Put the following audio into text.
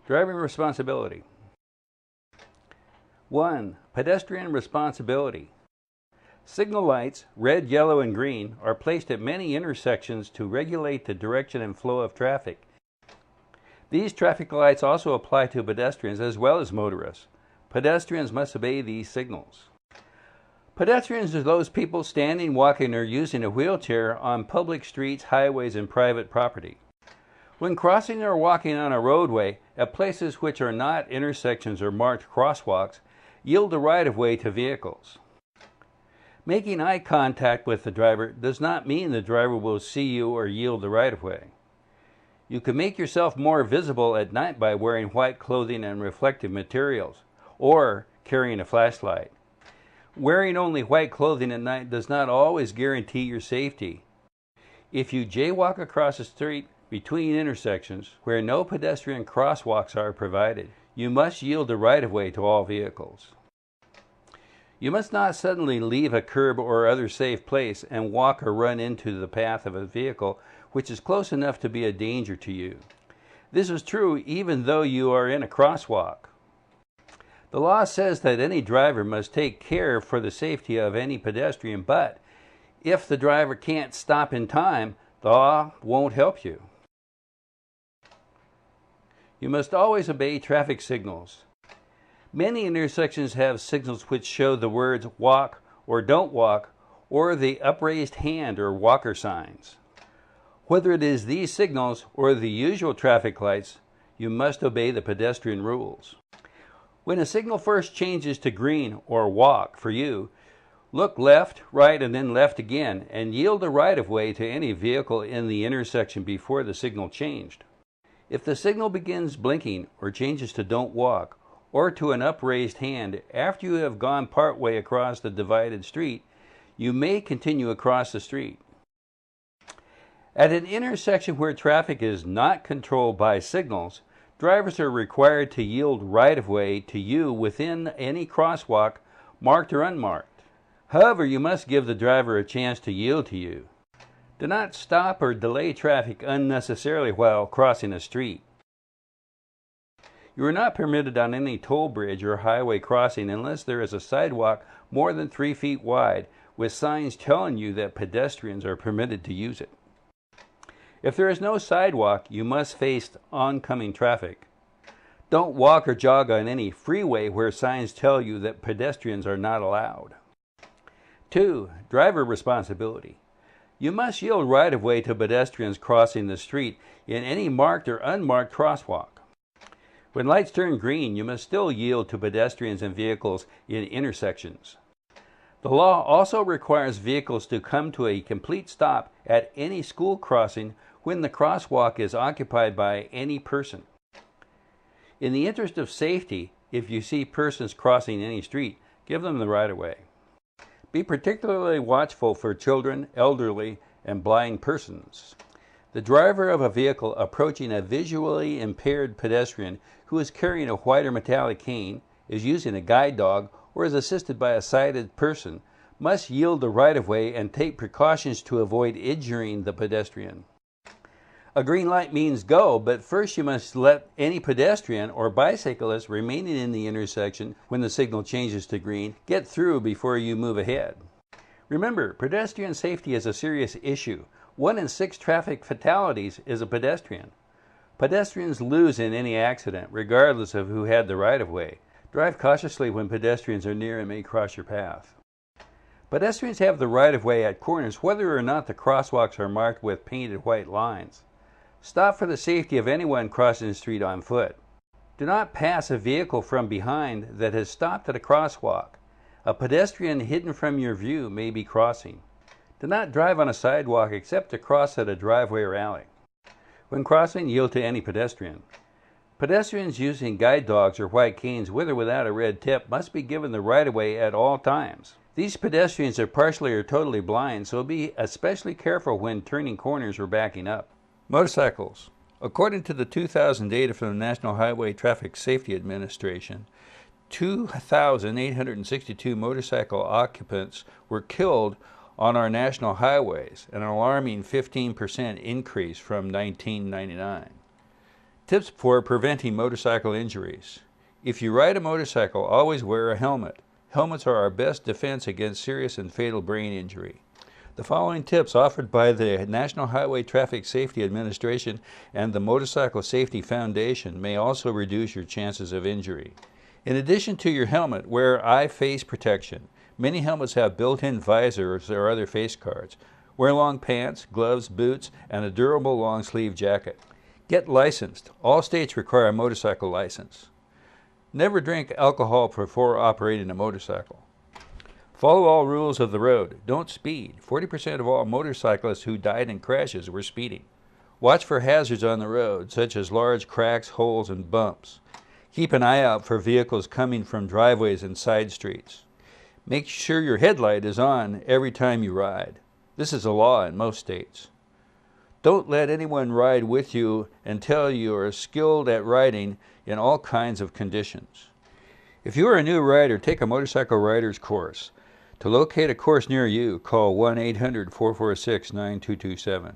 Driving responsibility. 1. Pedestrian responsibility. Signal lights, red, yellow, and green, are placed at many intersections to regulate the direction and flow of traffic. These traffic lights also apply to pedestrians as well as motorists. Pedestrians must obey these signals. Pedestrians are those people standing, walking, or using a wheelchair on public streets, highways, and private property. When crossing or walking on a roadway at places which are not intersections or marked crosswalks, yield the right-of-way to vehicles. Making eye contact with the driver does not mean the driver will see you or yield the right-of-way. You can make yourself more visible at night by wearing white clothing and reflective materials, or carrying a flashlight. Wearing only white clothing at night does not always guarantee your safety. If you jaywalk across the street between intersections where no pedestrian crosswalks are provided, you must yield the right-of-way to all vehicles. You must not suddenly leave a curb or other safe place and walk or run into the path of a vehicle which is close enough to be a danger to you. This is true even though you are in a crosswalk. The law says that any driver must take care for the safety of any pedestrian, but if the driver can't stop in time, the law won't help you. You must always obey traffic signals. Many intersections have signals which show the words walk or don't walk, or the upraised hand or walker signs. Whether it is these signals or the usual traffic lights, you must obey the pedestrian rules. When a signal first changes to green or walk for you, look left, right, and then left again, and yield the right-of-way to any vehicle in the intersection before the signal changed. If the signal begins blinking or changes to don't walk or to an upraised hand after you have gone part way across the divided street, you may continue across the street. At an intersection where traffic is not controlled by signals, drivers are required to yield right-of-way to you within any crosswalk, marked or unmarked. However, you must give the driver a chance to yield to you. Do not stop or delay traffic unnecessarily while crossing a street. You are not permitted on any toll bridge or highway crossing unless there is a sidewalk more than 3 feet wide with signs telling you that pedestrians are permitted to use it. If there is no sidewalk, you must face oncoming traffic. Don't walk or jog on any freeway where signs tell you that pedestrians are not allowed. 2. Driver responsibility. You must yield right-of-way to pedestrians crossing the street in any marked or unmarked crosswalk. When lights turn green, you must still yield to pedestrians and vehicles in intersections. The law also requires vehicles to come to a complete stop at any school crossing when the crosswalk is occupied by any person. In the interest of safety, if you see persons crossing any street, give them the right-of-way. Be particularly watchful for children, elderly, and blind persons. The driver of a vehicle approaching a visually impaired pedestrian who is carrying a white or metallic cane, is using a guide dog, or is assisted by a sighted person must yield the right-of-way and take precautions to avoid injuring the pedestrian. A green light means go, but first you must let any pedestrian or bicyclist remaining in the intersection when the signal changes to green get through before you move ahead. Remember, pedestrian safety is a serious issue. 1 in 6 traffic fatalities is a pedestrian. Pedestrians lose in any accident, regardless of who had the right-of-way. Drive cautiously when pedestrians are near and may cross your path. Pedestrians have the right-of-way at corners whether or not the crosswalks are marked with painted white lines. Stop for the safety of anyone crossing the street on foot. Do not pass a vehicle from behind that has stopped at a crosswalk. A pedestrian hidden from your view may be crossing. Do not drive on a sidewalk except to cross at a driveway or alley. When crossing, yield to any pedestrian. Pedestrians using guide dogs or white canes with or without a red tip must be given the right-of-way at all times. These pedestrians are partially or totally blind, so be especially careful when turning corners or backing up. Motorcycles. According to the 2000 data from the National Highway Traffic Safety Administration, 2,862 motorcycle occupants were killed on our national highways, an alarming 15% increase from 1999. Tips for preventing motorcycle injuries. If you ride a motorcycle, always wear a helmet. Helmets are our best defense against serious and fatal brain injury. The following tips offered by the National Highway Traffic Safety Administration and the Motorcycle Safety Foundation may also reduce your chances of injury. In addition to your helmet, wear eye face protection. Many helmets have built-in visors or other face guards. Wear long pants, gloves, boots, and a durable long-sleeve jacket. Get licensed. All states require a motorcycle license. Never drink alcohol before operating a motorcycle. Follow all rules of the road. Don't speed. 40% of all motorcyclists who died in crashes were speeding. Watch for hazards on the road, such as large cracks, holes, and bumps. Keep an eye out for vehicles coming from driveways and side streets. Make sure your headlight is on every time you ride. This is a law in most states. Don't let anyone ride with you until you are skilled at riding in all kinds of conditions. If you are a new rider, take a motorcycle rider's course. To locate a course near you, call 1-800-446-9227.